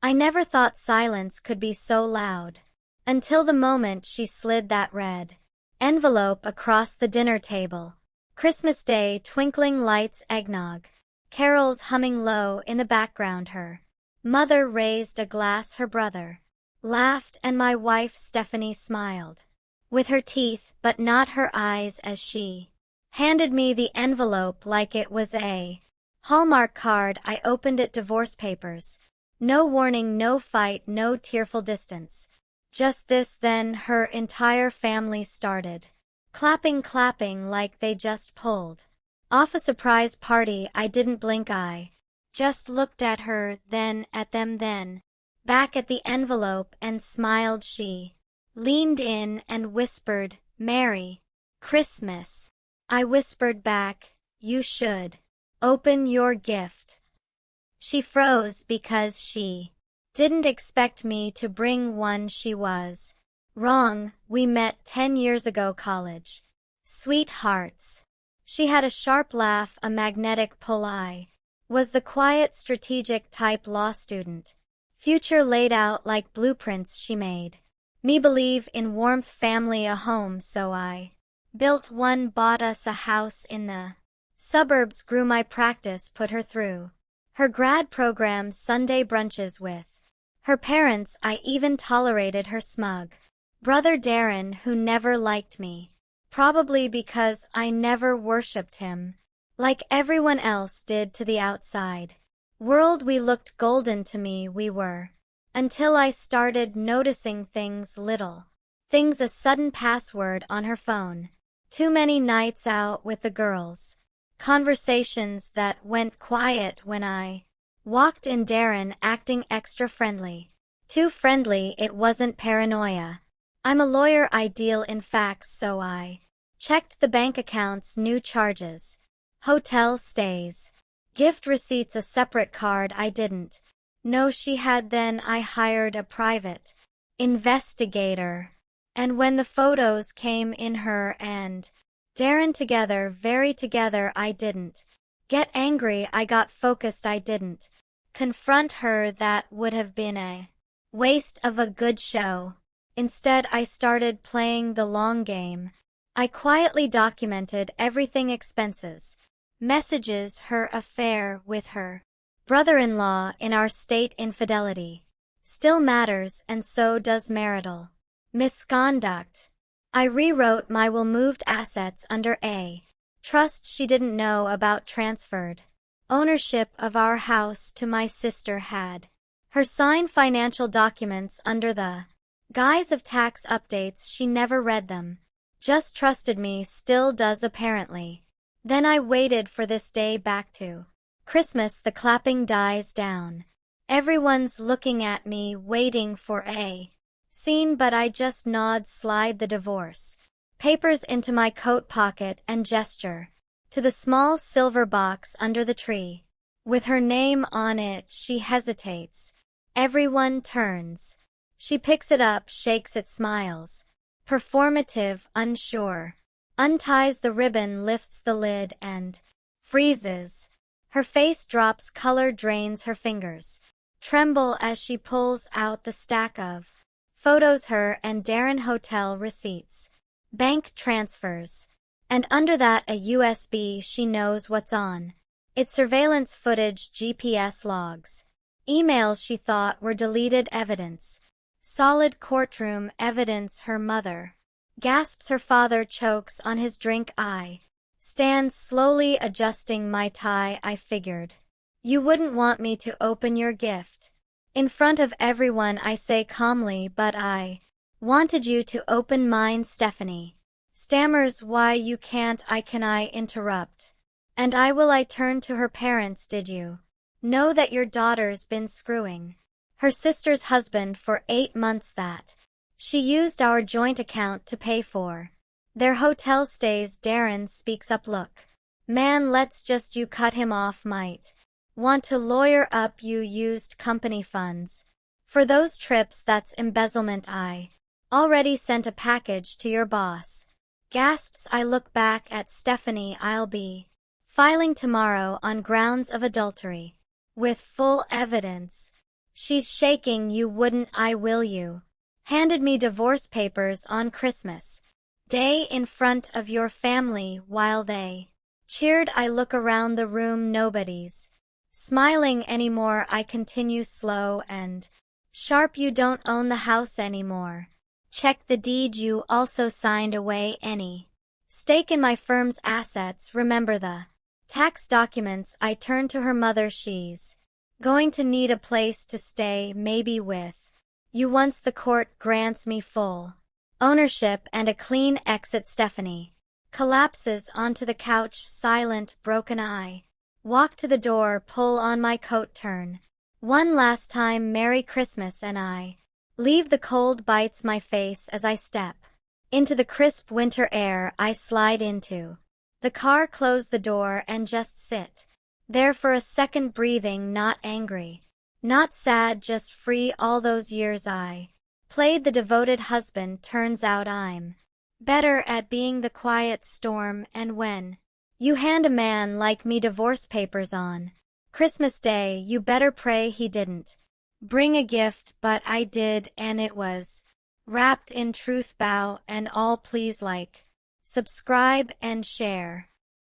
I never thought silence could be so loud. Until the moment she slid that red envelope across the dinner table. Christmas Day, twinkling lights, eggnog, carols humming low in the background. Her mother raised a glass, her brother laughed, and my wife Stephanie smiled with her teeth but not her eyes as she handed me the envelope like it was a Hallmark card. I opened it. Divorce papers. No warning, no fight, no tearful distance. Just this. Then her entire family started clapping like they just pulled off a surprise party. I didn't blink. I just looked at her, then at them, then back at the envelope and smiled. She leaned in and whispered, "Merry Christmas." I whispered back, "You should open your gift." She froze because she didn't expect me to bring one. She was wrong. We met 10 years ago, college sweethearts. She had a sharp laugh, a magnetic pull. I was the quiet, strategic type, law student. Future laid out like blueprints. She made me believe in warmth, family, a home, so I built one, bought us a house in the suburbs, grew my practice, put her through her grad program, Sunday brunches with her parents. I even tolerated her smug brother Darren, who never liked me, probably because I never worshipped him like everyone else did. To the outside world we looked golden. To me we were, until I started noticing things, little things. A sudden password on her phone, too many nights out with the girls, conversations that went quiet when I walked in, Darren acting extra friendly. Too friendly. It wasn't paranoia. I'm a lawyer, I deal in facts, so I checked the bank accounts, new charges, hotel stays, gift receipts, a separate card I didn't know she had. Then I hired a private investigator, and when the photos came in, her and Darren together, very together, I didn't get angry. I got focused. I didn't confront her. That would have been a waste of a good show. Instead, I started playing the long game. I quietly documented everything: expenses, messages, her affair with her brother-in-law. In our state, infidelity still matters, and so does marital misconduct. I rewrote my will, moved assets under a trust she didn't know about, transferred ownership of our house to my sister, had her sign financial documents under the guise of tax updates. She never read them, just trusted me, still does apparently. Then I waited for this day. Back to Christmas, the clapping dies down. Everyone's looking at me, waiting for a scene, but I just nod, slide the divorce papers into my coat pocket, and gesture to the small silver box under the tree with her name on it. She hesitates. Everyone turns. She picks it up, shakes it, smiles. Performative, unsure. Unties the ribbon, lifts the lid, and freezes. Her face drops, color drains, her fingers tremble as she pulls out the stack of photos, her and Darren hotel receipts, bank transfers, and under that a USB. She knows what's on it's surveillance footage, GPS logs, emails she thought were deleted, evidence, solid courtroom evidence. Her mother gasps, her father chokes on his drink. I stand slowly adjusting my tie. I figured you wouldn't want me to open your gift in front of everyone, I say calmly, but I wanted you to open mine. Stephanie stammers, "Why, you can't." I interrupt. "And I will." I turn to her parents. "Did you know that your daughter's been screwing her sister's husband for 8 months, that she used our joint account to pay for their hotel stays?" Darren speaks up. "Look, man, let's just you cut him off. Might want to lawyer up. You used company funds for those trips. That's embezzlement. I already sent a package to your boss." Gasps. I look back at Stephanie. "I'll be filing tomorrow on grounds of adultery with full evidence." She's shaking, you wouldn't, I will you. Handed me divorce papers on Christmas Day in front of your family while they cheered. I look around the room, nobody's smiling anymore. I continue slow and sharp, you don't own the house anymore. Check the deed, you also signed away any stake in my firm's assets. Remember the tax documents. I turn to her mother, she's going to need a place to stay, maybe with you once the court grants me full ownership and a clean exit. Stephanie collapses onto the couch, silent, broken. I walk to the door, pull on my coat, turn one last time, Merry Christmas, and I leave. The cold bites my face as I step into the crisp winter air. I slide into the car, close the door, and just sit there for a second, breathing, not angry, not sad, just free. All those years I played the devoted husband. Turns out I'm better at being the quiet storm. And when you hand a man like me divorce papers on Christmas Day, you better pray he didn't bring a gift, but I did, and it was wrapped in truth. Bow and all, please like, subscribe, and share.